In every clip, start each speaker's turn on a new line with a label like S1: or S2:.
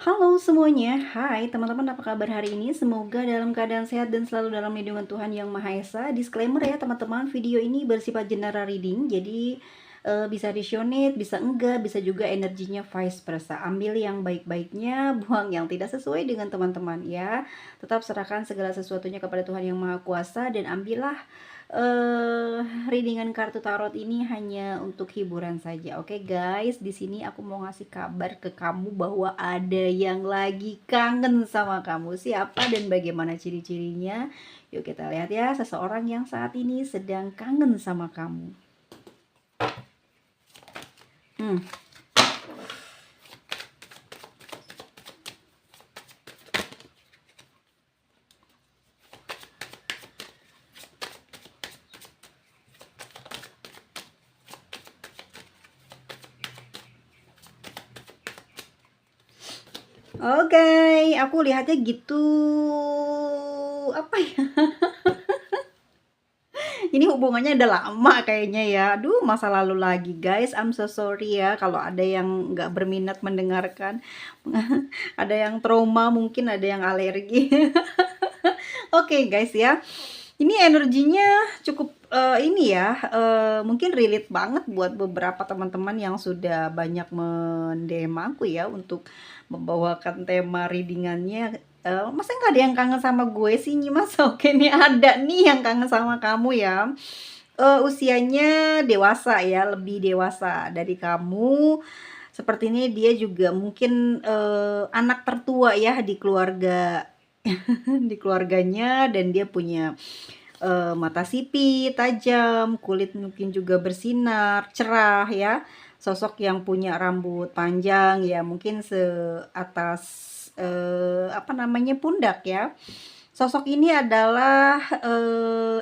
S1: Halo semuanya, hai teman-teman, apa kabar hari ini? Semoga dalam keadaan sehat dan selalu dalam lindungan Tuhan Yang Maha Esa. Disclaimer ya teman-teman, video ini bersifat general reading, jadi bisa resonate, bisa enggak, bisa juga energinya vice versa. Ambil yang baik-baiknya, buang yang tidak sesuai dengan teman-teman ya. Tetap serahkan segala sesuatunya kepada Tuhan Yang Maha Kuasa dan ambillah readingan kartu tarot ini hanya untuk hiburan saja. Oke guys, di sini aku mau ngasih kabar ke kamu bahwa ada yang lagi kangen sama kamu. Siapa dan bagaimana ciri-cirinya? Yuk kita lihat ya, seseorang yang saat ini sedang kangen sama kamu. Oke, aku lihatnya gitu. Apa ya? Ini hubungannya udah lama kayaknya ya. Aduh, masa lalu lagi guys. I'm so sorry ya kalau ada yang nggak berminat mendengarkan. Ada yang trauma, mungkin ada yang alergi. Oke guys ya. Ini energinya cukup ini ya, mungkin relate banget buat beberapa teman-teman yang sudah banyak mendm aku ya untuk membawakan tema readingannya. Masa nggak ada yang kangen sama gue sih Nyimas? Oke nih, ada nih yang kangen sama kamu ya. Usianya dewasa ya, lebih dewasa dari kamu. Sepertinya dia juga mungkin anak tertua ya di keluarga di keluarganya, dan dia punya mata sipit tajam, kulit mungkin juga bersinar cerah ya, sosok yang punya rambut panjang ya, mungkin seatas apa namanya, pundak ya. Sosok ini adalah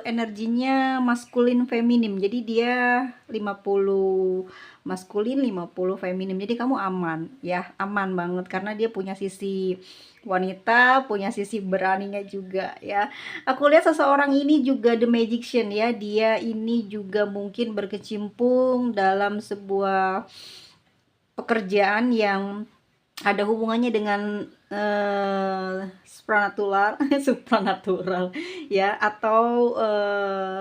S1: energinya maskulin feminim. Jadi dia 50 maskulin, 50 feminim. Jadi kamu aman ya, aman banget karena dia punya sisi wanita, punya sisi beraninya juga ya. Aku lihat seseorang ini juga the magician ya. Dia ini juga mungkin berkecimpung dalam sebuah pekerjaan yang ada hubungannya dengan supranatural supranatural ya, atau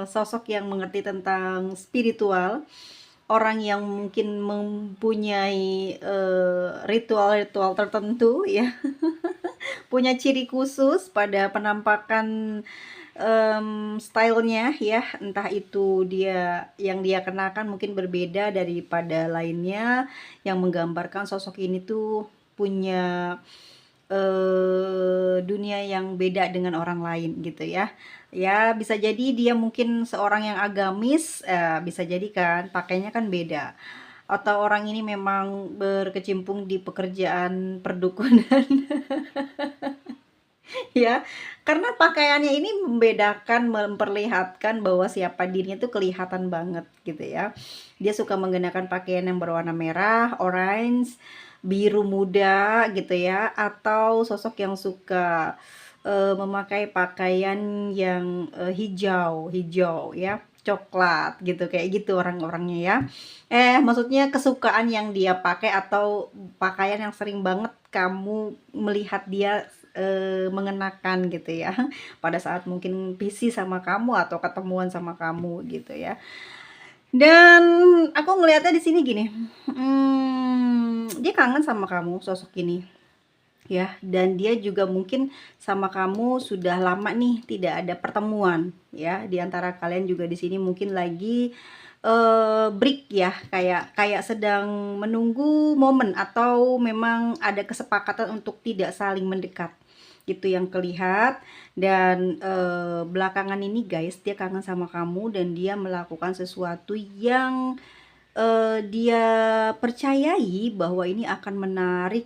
S1: sosok yang mengerti tentang spiritual, orang yang mungkin mempunyai ritual-ritual tertentu ya. Punya ciri khusus pada penampakan stylenya ya, entah itu dia kenakan mungkin berbeda daripada lainnya, yang menggambarkan sosok ini tuh punya dunia yang beda dengan orang lain gitu ya. Ya bisa jadi dia mungkin seorang yang agamis, bisa jadi kan pakainya kan beda, atau orang ini memang berkecimpung di pekerjaan perdukunan. Ya, karena pakaiannya ini membedakan, memperlihatkan bahwa siapa dirinya tuh kelihatan banget gitu ya. Dia suka menggunakan pakaian yang berwarna merah, orange, biru muda gitu ya, atau sosok yang suka memakai pakaian yang hijau hijau ya, coklat gitu, kayak gitu orang-orangnya ya. Maksudnya kesukaan yang dia pakai atau pakaian yang sering banget kamu melihat dia mengenakan gitu ya, pada saat mungkin PC sama kamu atau ketemuan sama kamu gitu ya. Dan aku ngelihatnya di sini gini, dia kangen sama kamu sosok ini ya, dan dia juga mungkin sama kamu sudah lama nih tidak ada pertemuan ya. Di antara kalian juga di sini mungkin lagi break ya, kayak sedang menunggu momen, atau memang ada kesepakatan untuk tidak saling mendekat, itu yang kelihat. Dan belakangan ini guys, dia kangen sama kamu dan dia melakukan sesuatu yang dia percayai bahwa ini akan menarik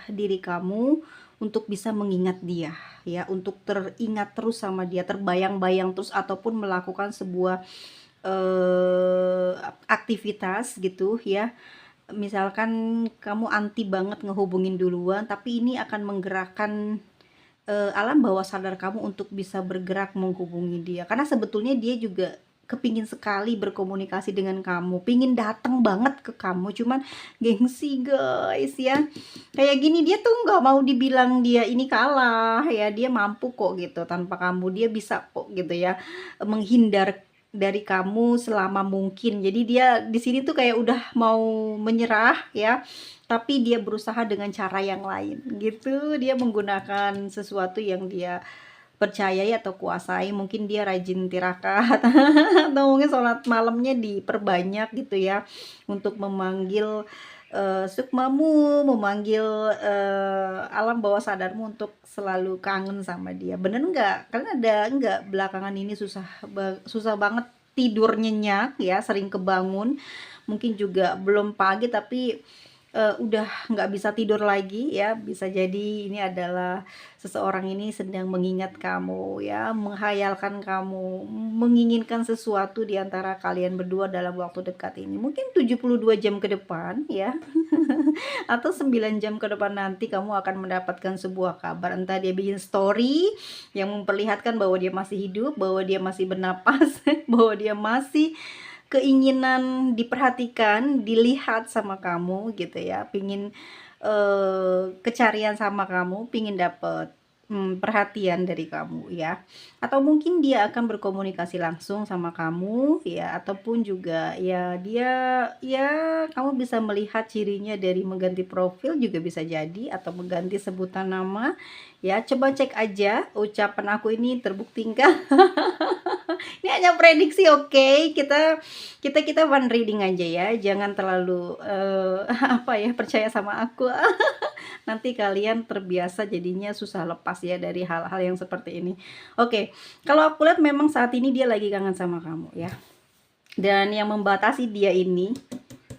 S1: diri kamu untuk bisa mengingat dia ya, untuk teringat terus sama dia, terbayang-bayang terus, ataupun melakukan sebuah aktivitas gitu ya. Misalkan kamu anti banget ngehubungin duluan, tapi ini akan menggerakkan alam bawah sadar kamu untuk bisa bergerak menghubungi dia, karena sebetulnya dia juga kepingin sekali berkomunikasi dengan kamu, pingin datang banget ke kamu, cuman gengsi guys ya. Kayak gini dia tuh nggak mau dibilang dia ini kalah ya, dia mampu kok gitu tanpa kamu, dia bisa kok gitu ya menghindar dari kamu selama mungkin. Jadi dia di sini tuh kayak udah mau menyerah ya, tapi dia berusaha dengan cara yang lain gitu. Dia menggunakan sesuatu yang dia percayai atau kuasai, mungkin dia rajin tirakat atau mungkin sholat malamnya diperbanyak gitu ya untuk memanggil sukmamu, memanggil alam bawah sadarmu untuk selalu kangen sama dia. Bener nggak? Kalian ada nggak belakangan ini susah banget tidur nyenyak ya, sering kebangun, mungkin juga belum pagi tapi udah nggak bisa tidur lagi ya, bisa jadi ini adalah seseorang ini sedang mengingat kamu ya, menghayalkan kamu, menginginkan sesuatu di antara kalian berdua dalam waktu dekat ini. Mungkin 72 jam ke depan ya, atau 9 jam ke depan nanti kamu akan mendapatkan sebuah kabar. Entah dia bikin story yang memperlihatkan bahwa dia masih hidup, bahwa dia masih bernapas, bahwa dia masih keinginan diperhatikan, dilihat sama kamu gitu ya, pingin kecarian sama kamu, pingin dapet perhatian dari kamu ya, atau mungkin dia akan berkomunikasi langsung sama kamu ya, ataupun juga ya dia ya kamu bisa melihat cirinya dari mengganti profil juga bisa jadi, atau mengganti sebutan nama ya. Coba cek aja ucapan aku ini terbukti enggak. Ini hanya prediksi, oke. Kita one reading aja ya, jangan terlalu apa ya, percaya sama aku. Nanti kalian terbiasa jadinya susah lepas ya dari hal-hal yang seperti ini. Oke, kalau aku lihat memang saat ini dia lagi kangen sama kamu ya, dan yang membatasi dia ini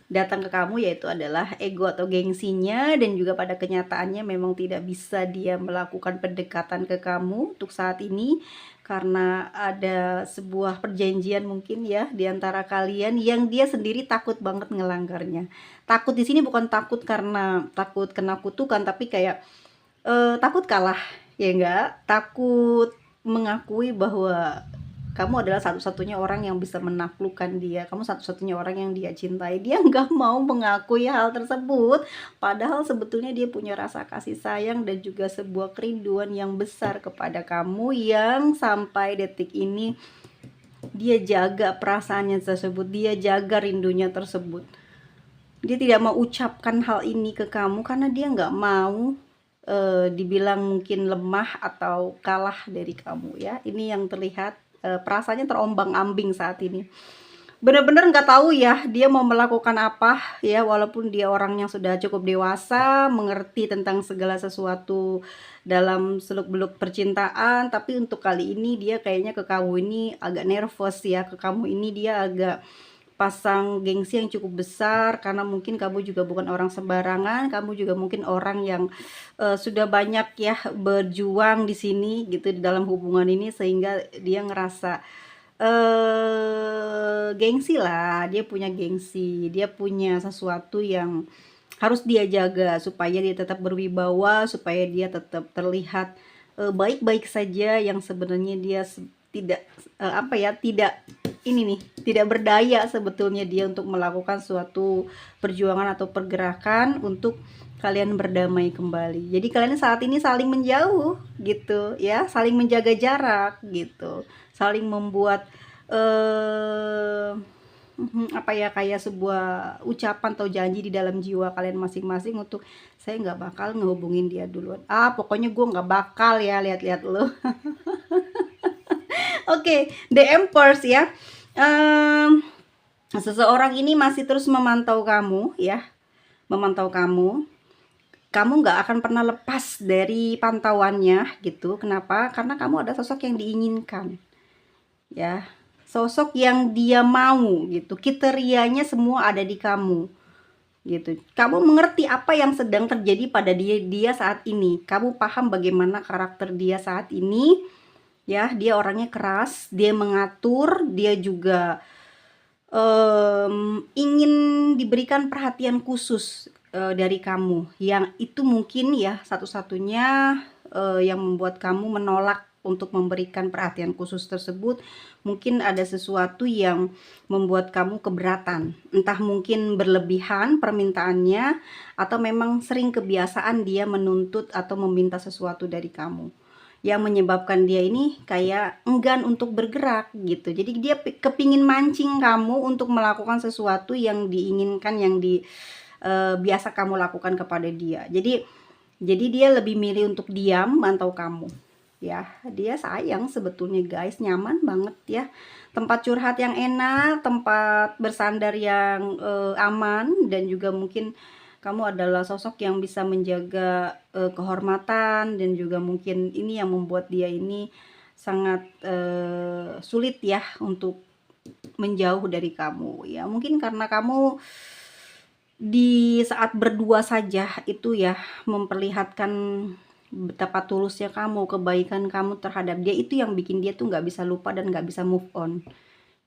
S1: datang ke kamu yaitu adalah ego atau gengsinya, dan juga pada kenyataannya memang tidak bisa dia melakukan pendekatan ke kamu untuk saat ini karena ada sebuah perjanjian mungkin ya di antara kalian yang dia sendiri takut banget ngelanggarnya. Takut di sini bukan takut karena takut kena kutukan, tapi kayak takut kalah ya enggak, takut mengakui bahwa kamu adalah satu-satunya orang yang bisa menaklukkan dia, kamu satu-satunya orang yang dia cintai. Dia nggak mau mengakui hal tersebut, padahal sebetulnya dia punya rasa kasih sayang dan juga sebuah kerinduan yang besar kepada kamu, yang sampai detik ini dia jaga perasaannya tersebut, dia jaga rindunya tersebut. Dia tidak mau ucapkan hal ini ke kamu karena dia nggak mau dibilang mungkin lemah atau kalah dari kamu ya. Ini yang terlihat, perasaannya terombang-ambing saat ini. Bener-bener nggak tahu ya dia mau melakukan apa ya, walaupun dia orang yang sudah cukup dewasa, mengerti tentang segala sesuatu dalam seluk-beluk percintaan, tapi untuk kali ini dia kayaknya ke kamu ini agak nervous ya, ke kamu ini dia agak pasang gengsi yang cukup besar karena mungkin kamu juga bukan orang sembarangan, kamu juga mungkin orang yang sudah banyak ya berjuang di sini gitu di dalam hubungan ini, sehingga dia ngerasa gengsi lah, dia punya gengsi, dia punya sesuatu yang harus dia jaga supaya dia tetap berwibawa, supaya dia tetap terlihat baik-baik saja, yang sebenarnya dia tidak apa ya, tidak ini nih, tidak berdaya sebetulnya dia untuk melakukan suatu perjuangan atau pergerakan untuk kalian berdamai kembali. Jadi kalian saat ini saling menjauh gitu ya, saling menjaga jarak gitu, saling membuat apa ya, kayak sebuah ucapan atau janji di dalam jiwa kalian masing-masing untuk saya nggak bakal ngehubungin dia duluan. Pokoknya gue nggak bakal ya lihat-lihat lo. Oke, The Empress ya. Seseorang ini masih terus memantau kamu ya, memantau kamu. Kamu nggak akan pernah lepas dari pantauannya gitu. Kenapa? Karena kamu ada sosok yang diinginkan ya, sosok yang dia mau gitu. Kriterianya semua ada di kamu gitu. Kamu mengerti apa yang sedang terjadi pada dia saat ini. Kamu paham bagaimana karakter dia saat ini ya. Dia orangnya keras, dia mengatur, dia juga ingin diberikan perhatian khusus dari kamu, yang itu mungkin ya satu-satunya yang membuat kamu menolak untuk memberikan perhatian khusus tersebut, mungkin ada sesuatu yang membuat kamu keberatan. Entah mungkin berlebihan permintaannya, atau memang sering kebiasaan dia menuntut atau meminta sesuatu dari kamu, yang menyebabkan dia ini kayak enggan untuk bergerak gitu. Jadi dia kepingin mancing kamu untuk melakukan sesuatu yang diinginkan, yang biasa kamu lakukan kepada dia. Jadi dia lebih milih untuk diam mantau kamu. Ya, dia sayang sebetulnya guys, nyaman banget ya. Tempat curhat yang enak, tempat bersandar yang aman, dan juga mungkin kamu adalah sosok yang bisa menjaga kehormatan, dan juga mungkin ini yang membuat dia ini sangat sulit ya untuk menjauh dari kamu ya. Mungkin karena kamu di saat berdua saja itu ya memperlihatkan betapa tulusnya kamu, kebaikan kamu terhadap dia, itu yang bikin dia tuh nggak bisa lupa dan nggak bisa move on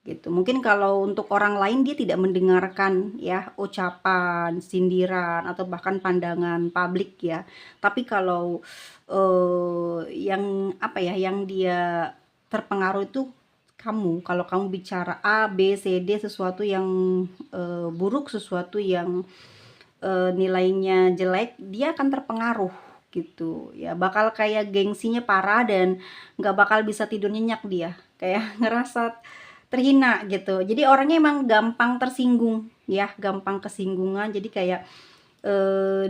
S1: gitu. Mungkin kalau untuk orang lain dia tidak mendengarkan ya ucapan, sindiran, atau bahkan pandangan publik ya. Tapi kalau yang apa ya, yang dia terpengaruh itu kamu. Kalau kamu bicara A, B, C, D, sesuatu yang buruk, sesuatu yang nilainya jelek, dia akan terpengaruh gitu ya. Bakal kayak gengsinya parah dan nggak bakal bisa tidur nyenyak dia. Kayak ngerasa terhina gitu. Jadi orangnya emang gampang tersinggung ya, gampang kesinggungan. Jadi kayak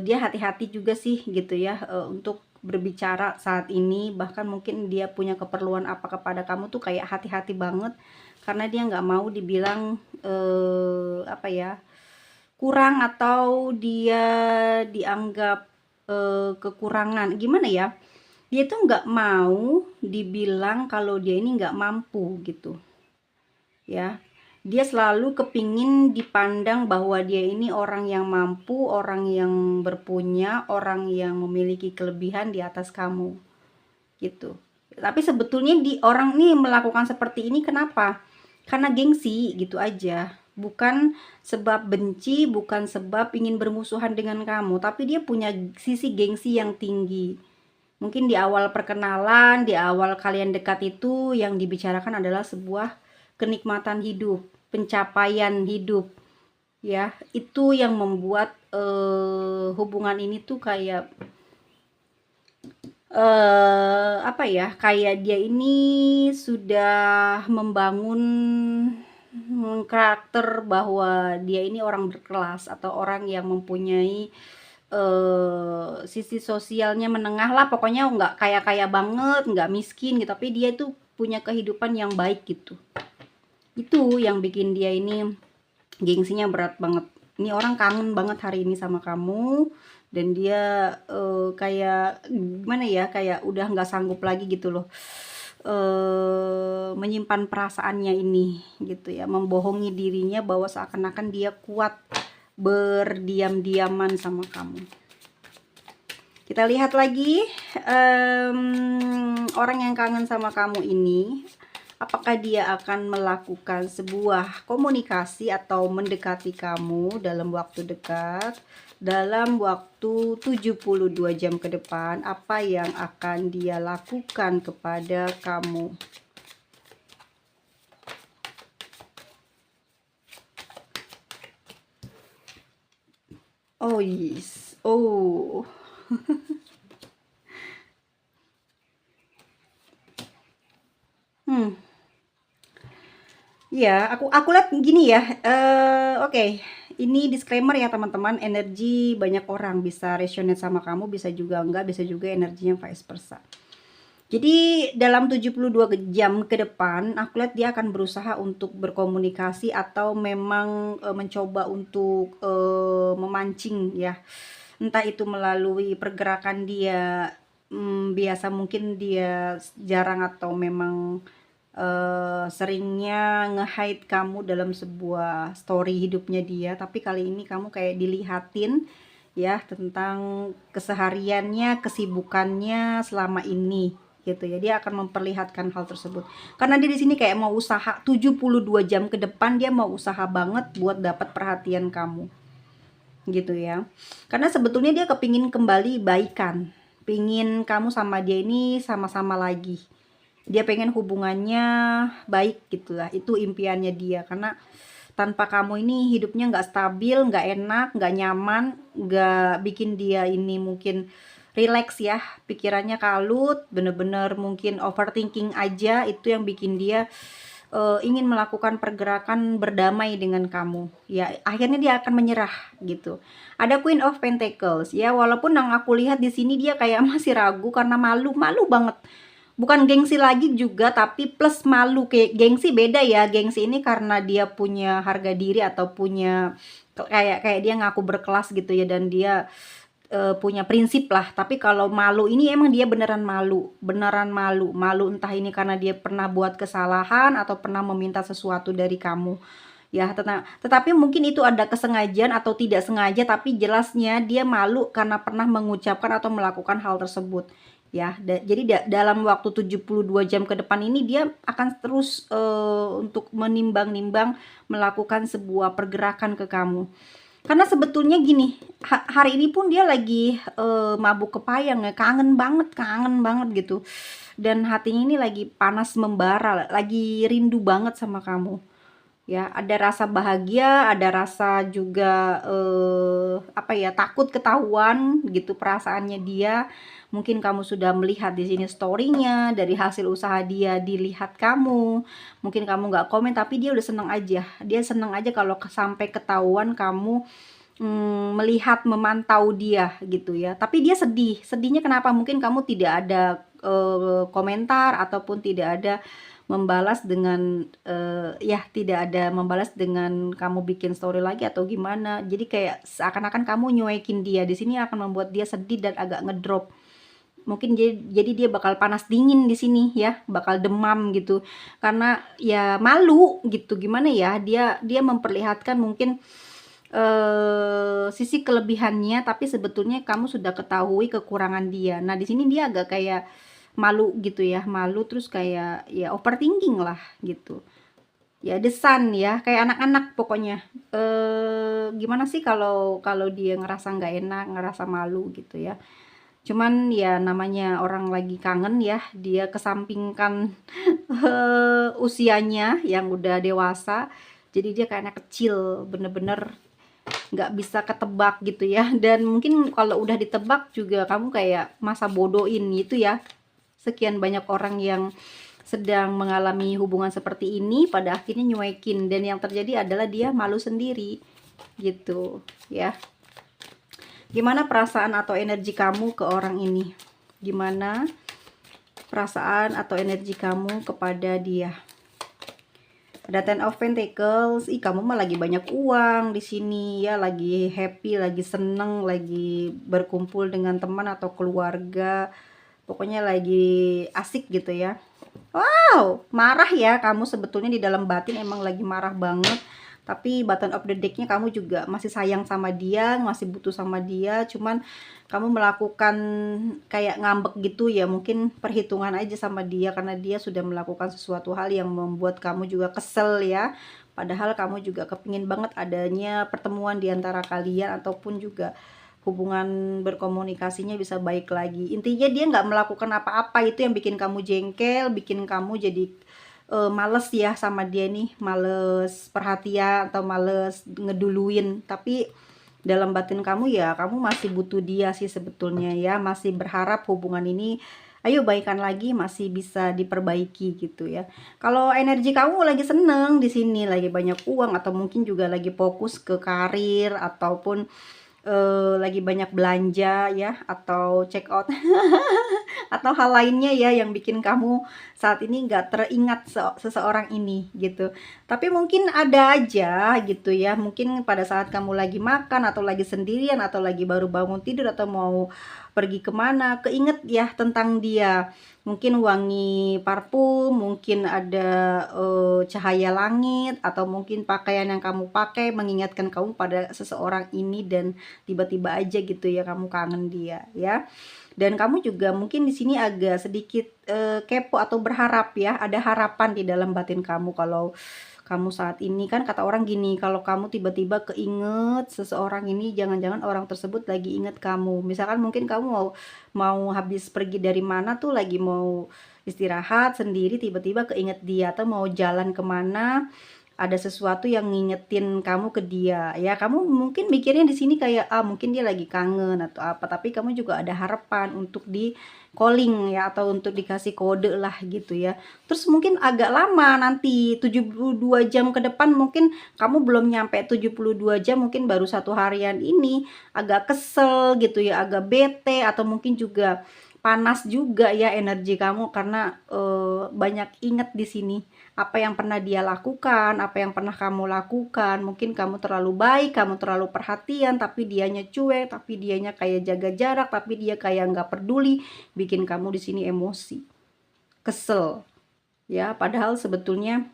S1: dia hati-hati juga sih gitu ya untuk berbicara saat ini. Bahkan mungkin dia punya keperluan apa kepada kamu tuh kayak hati-hati banget, karena dia nggak mau dibilang apa ya, kurang, atau dia dianggap kekurangan. Gimana ya? Dia tuh nggak mau dibilang kalau dia ini nggak mampu gitu ya. Dia selalu kepingin dipandang bahwa dia ini orang yang mampu, orang yang berpunya, orang yang memiliki kelebihan di atas kamu gitu. Tapi sebetulnya orang ini melakukan seperti ini kenapa? Karena gengsi gitu aja. Bukan sebab benci, bukan sebab ingin bermusuhan dengan kamu, tapi dia punya sisi gengsi yang tinggi. Mungkin di awal perkenalan, di awal kalian dekat itu yang dibicarakan adalah sebuah kenikmatan hidup, pencapaian hidup. Ya, itu yang membuat hubungan ini tuh kayak apa ya, kayak dia ini sudah membangun karakter bahwa dia ini orang berkelas, atau orang yang mempunyai sisi sosialnya menengah lah, pokoknya nggak kaya-kaya banget, nggak miskin gitu, tapi dia tuh punya kehidupan yang baik gitu. Itu yang bikin dia ini gengsinya berat banget. Ini orang kangen banget hari ini sama kamu, dan dia kayak gimana ya, kayak udah nggak sanggup lagi gitu loh menyimpan perasaannya ini gitu ya, membohongi dirinya bahwa seakan-akan dia kuat berdiam-diaman sama kamu. Kita lihat lagi orang yang kangen sama kamu ini, apakah dia akan melakukan sebuah komunikasi atau mendekati kamu dalam waktu dekat, dalam waktu 72 jam ke depan. Apa yang akan dia lakukan kepada kamu? Oh yes, oh ya, aku lihat gini ya. Oke. Ini disclaimer ya teman-teman, energi banyak orang bisa resonate sama kamu, bisa juga enggak, bisa juga energinya vice versa. Jadi dalam 72 jam ke depan, aku lihat dia akan berusaha untuk berkomunikasi, atau memang mencoba untuk memancing ya. Entah itu melalui pergerakan dia, biasa mungkin dia jarang atau memang seringnya nge-hide kamu dalam sebuah story hidupnya dia, tapi kali ini kamu kayak dilihatin ya tentang kesehariannya, kesibukannya selama ini gitu ya. Dia akan memperlihatkan hal tersebut. Karena dia di sini kayak mau usaha 72 jam ke depan, dia mau usaha banget buat dapat perhatian kamu. Gitu ya. Karena sebetulnya dia kepingin kembali baikan. Pingin kamu sama dia ini sama-sama lagi Dia pengen hubungannya baik gitu lah, itu impiannya dia. Karena tanpa kamu ini hidupnya nggak stabil, nggak enak, nggak nyaman, nggak bikin dia ini mungkin relax ya, pikirannya kalut, bener-bener mungkin overthinking aja, itu yang bikin dia ingin melakukan pergerakan berdamai dengan kamu. Ya, akhirnya dia akan menyerah gitu. Ada Queen of Pentacles ya, walaupun yang aku lihat di sini dia kayak masih ragu karena malu, malu banget. Bukan gengsi lagi juga, tapi plus malu. Kayak gengsi beda ya. Gengsi ini karena dia punya harga diri atau punya kayak kayak dia ngaku berkelas gitu ya, dan dia punya prinsip lah. Tapi kalau malu ini emang dia beneran malu, beneran malu. Malu entah ini karena dia pernah buat kesalahan atau pernah meminta sesuatu dari kamu. Ya, tetapi mungkin itu ada kesengajaan atau tidak sengaja, tapi jelasnya dia malu karena pernah mengucapkan atau melakukan hal tersebut. Ya, jadi dalam waktu 72 jam ke depan ini dia akan terus untuk menimbang-nimbang melakukan sebuah pergerakan ke kamu. Karena sebetulnya gini, hari ini pun dia lagi mabuk kepayang ya, kangen banget gitu. Dan hatinya ini lagi panas membara, lagi rindu banget sama kamu. Ya, ada rasa bahagia, ada rasa juga apa ya, takut ketahuan gitu perasaannya dia. Mungkin kamu sudah melihat di sini story-nya, dari hasil usaha dia dilihat kamu. Mungkin kamu nggak komen, tapi dia udah seneng aja. Dia seneng aja kalau sampai ketahuan kamu melihat, memantau dia gitu ya. Tapi dia sedih. Sedihnya kenapa? Mungkin kamu tidak ada komentar ataupun tidak ada membalas dengan ya tidak ada membalas dengan kamu bikin story lagi atau gimana. Jadi kayak seakan-akan kamu nyuekin dia. Di sini akan membuat dia sedih dan agak ngedrop. Mungkin jadi dia bakal panas dingin di sini ya, bakal demam gitu. Karena ya malu gitu. Gimana ya? Dia memperlihatkan mungkin sisi kelebihannya, tapi sebetulnya kamu sudah ketahui kekurangan dia. Nah, di sini dia agak kayak malu gitu ya, malu terus kayak ya overthinking lah gitu. Ya desan ya, kayak anak-anak pokoknya. Gimana sih kalau kalau dia ngerasa nggak enak, ngerasa malu gitu ya. Cuman ya namanya orang lagi kangen ya, dia kesampingkan usianya yang udah dewasa. Jadi dia kayak anak kecil, bener-bener nggak bisa ketebak gitu ya. Dan mungkin kalau udah ditebak juga kamu kayak masa bodohin gitu ya. Sekian banyak orang yang sedang mengalami hubungan seperti ini pada akhirnya nyuekin, dan yang terjadi adalah dia malu sendiri gitu ya. Gimana perasaan atau energi kamu ke orang ini? Gimana perasaan atau energi kamu kepada dia? Ada Ten of Pentacles. Ih, kamu mah lagi banyak uang di sini ya, lagi happy, lagi seneng, lagi berkumpul dengan teman atau keluarga. Pokoknya lagi asik gitu ya. Wow, marah ya kamu sebetulnya di dalam batin, emang lagi marah banget. Tapi button of the deck-nya kamu juga masih sayang sama dia, masih butuh sama dia. Cuman kamu melakukan kayak ngambek gitu ya, mungkin perhitungan aja sama dia karena dia sudah melakukan sesuatu hal yang membuat kamu juga kesel ya. Padahal kamu juga kepingin banget adanya pertemuan di antara kalian ataupun juga hubungan berkomunikasinya bisa baik lagi. Intinya dia nggak melakukan apa-apa, itu yang bikin kamu jengkel, bikin kamu jadi males ya sama dia nih, males perhatian atau males ngeduluin. Tapi dalam batin kamu ya kamu masih butuh dia sih sebetulnya ya, masih berharap hubungan ini ayo baikan lagi, masih bisa diperbaiki gitu ya. Kalau energi kamu lagi seneng di sini, lagi banyak uang atau mungkin juga lagi fokus ke karir ataupun lagi banyak belanja ya, atau check out atau hal lainnya ya yang bikin kamu saat ini nggak teringat seseorang ini gitu. Tapi mungkin ada aja gitu ya, mungkin pada saat kamu lagi makan atau lagi sendirian atau lagi baru bangun tidur atau mau pergi kemana, keinget ya tentang dia. Mungkin wangi parfum, mungkin ada cahaya langit, atau mungkin pakaian yang kamu pakai mengingatkan kamu pada seseorang ini, dan tiba-tiba aja gitu ya kamu kangen dia ya. Dan kamu juga mungkin di sini agak sedikit kepo atau berharap ya, ada harapan di dalam batin kamu kalau kamu saat ini. Kan kata orang gini, kalau kamu tiba-tiba keinget seseorang ini, jangan-jangan orang tersebut lagi inget kamu. Misalkan mungkin kamu mau mau habis pergi dari mana tuh, lagi mau istirahat sendiri, tiba-tiba keinget dia, atau mau jalan kemana, ada sesuatu yang ngingetin kamu ke dia. Ya, kamu mungkin mikirnya di sini kayak, ah mungkin dia lagi kangen atau apa, tapi kamu juga ada harapan untuk di calling ya, atau untuk dikasih kode lah gitu ya. Terus mungkin agak lama nanti 72 jam ke depan, mungkin kamu belum nyampe 72 jam, mungkin baru 1 harian ini agak kesel gitu ya, agak bete, atau mungkin juga panas juga ya energi kamu karena banyak inget di sini apa yang pernah dia lakukan, apa yang pernah kamu lakukan. Mungkin kamu terlalu baik, kamu terlalu perhatian, tapi dianya cuek, tapi dianya kayak jaga jarak, tapi dia kayak nggak peduli, bikin kamu di sini emosi, kesel. Ya, padahal sebetulnya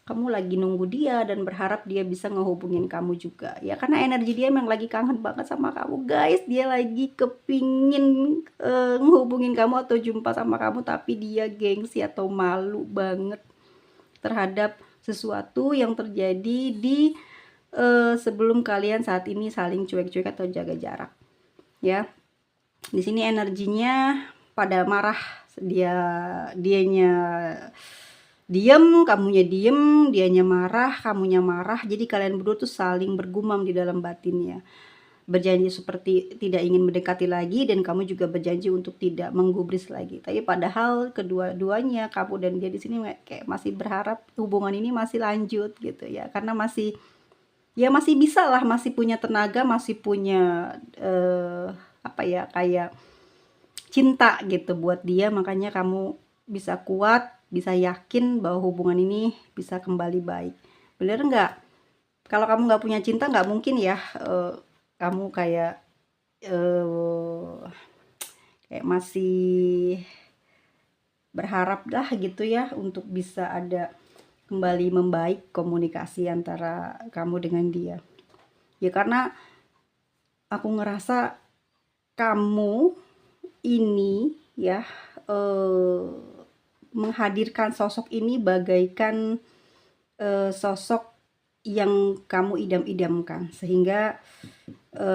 S1: kamu lagi nunggu dia dan berharap dia bisa ngehubungin kamu juga ya, karena energi dia emang lagi kangen banget sama kamu guys. Dia lagi kepingin ngehubungin kamu atau jumpa sama kamu, tapi dia gengsi atau malu banget terhadap sesuatu yang terjadi di sebelum kalian saat ini saling cuek-cuek atau jaga jarak ya. Di sini energinya pada marah, dianya diem, dianya marah, kamunya marah. Jadi kalian berdua tuh saling bergumam di dalam batinnya. Berjanji seperti tidak ingin mendekati lagi, dan kamu juga berjanji untuk tidak menggubris lagi. Tapi padahal kedua-duanya, kamu dan dia di sini kayak masih berharap hubungan ini masih lanjut gitu ya. Karena masih ya masih bisa lah, masih punya tenaga, masih punya apa ya, kayak cinta gitu buat dia. Makanya kamu bisa kuat, bisa yakin bahwa hubungan ini bisa kembali baik. Bener nggak? Kalau kamu nggak punya cinta, nggak mungkin ya kamu kayak masih berharap dah gitu ya untuk bisa ada kembali membaik komunikasi antara kamu dengan dia. Ya karena aku ngerasa kamu ini ya menghadirkan sosok ini bagaikan sosok yang kamu idam-idamkan, sehingga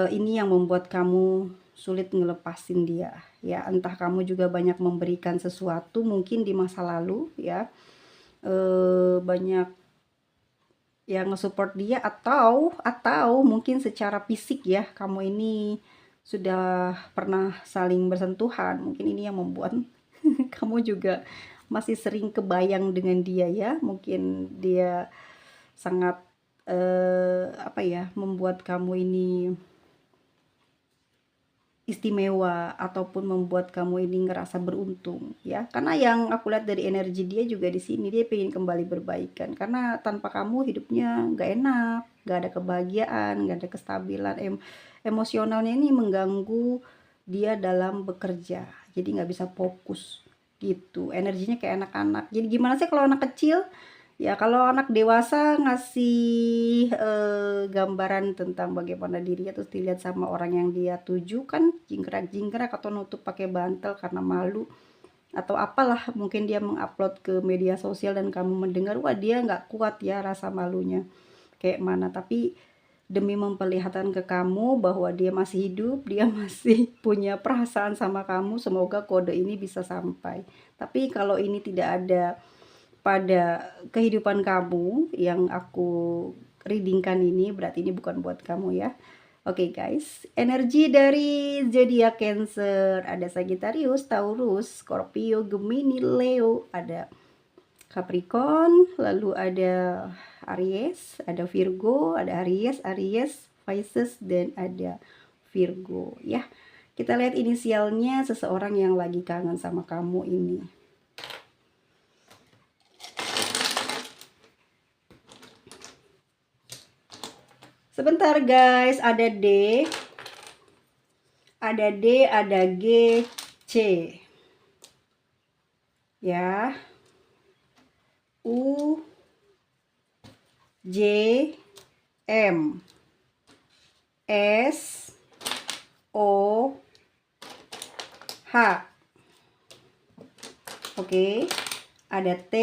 S1: ini yang membuat kamu sulit ngelepasin dia ya. Entah kamu juga banyak memberikan sesuatu mungkin di masa lalu ya, banyak yang nge-support dia, atau mungkin secara fisik ya, kamu ini sudah pernah saling bersentuhan. Mungkin ini yang membuat kamu juga masih sering kebayang dengan dia ya. Mungkin dia sangat apa ya, membuat kamu ini istimewa, ataupun membuat kamu ini ngerasa beruntung ya. Karena yang aku lihat dari energi dia juga di sini, dia pengen kembali berbaikan, karena tanpa kamu hidupnya nggak enak, nggak ada kebahagiaan, nggak ada kestabilan. Emosionalnya ini mengganggu dia dalam bekerja, jadi nggak bisa fokus gitu. Energinya kayak anak-anak. Jadi gimana sih kalau anak kecil ya, kalau anak dewasa ngasih gambaran tentang bagaimana dirinya, terus dilihat sama orang yang dia tuju, kan jingkrak-jingkrak atau nutup pakai bantal karena malu atau apalah. Mungkin dia mengupload ke media sosial dan kamu mendengar, wah dia nggak kuat ya rasa malunya kayak mana. Tapi demi memperlihatkan ke kamu bahwa dia masih hidup, dia masih punya perasaan sama kamu, semoga kode ini bisa sampai. Tapi kalau ini tidak ada pada kehidupan kamu yang aku readingkan ini, berarti ini bukan buat kamu ya. Oke guys, energi dari zodiak Cancer ada Sagittarius, Taurus, Scorpio, Gemini, Leo, ada Capricorn, lalu ada Aries, ada Virgo, ada Aries, Pisces, dan ada Virgo ya. Kita lihat inisialnya seseorang yang lagi kangen sama kamu ini. Sebentar guys, ada D, ada G, C ya, U, J, M, S, O, H. Oke, ada T,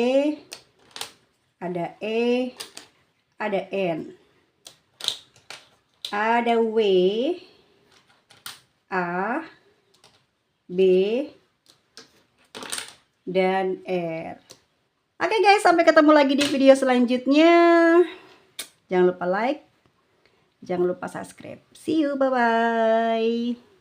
S1: ada E, ada N, ada W, A, B, dan R. Oke guys, sampai ketemu lagi di video selanjutnya. Jangan lupa like, jangan lupa subscribe. See you, bye-bye.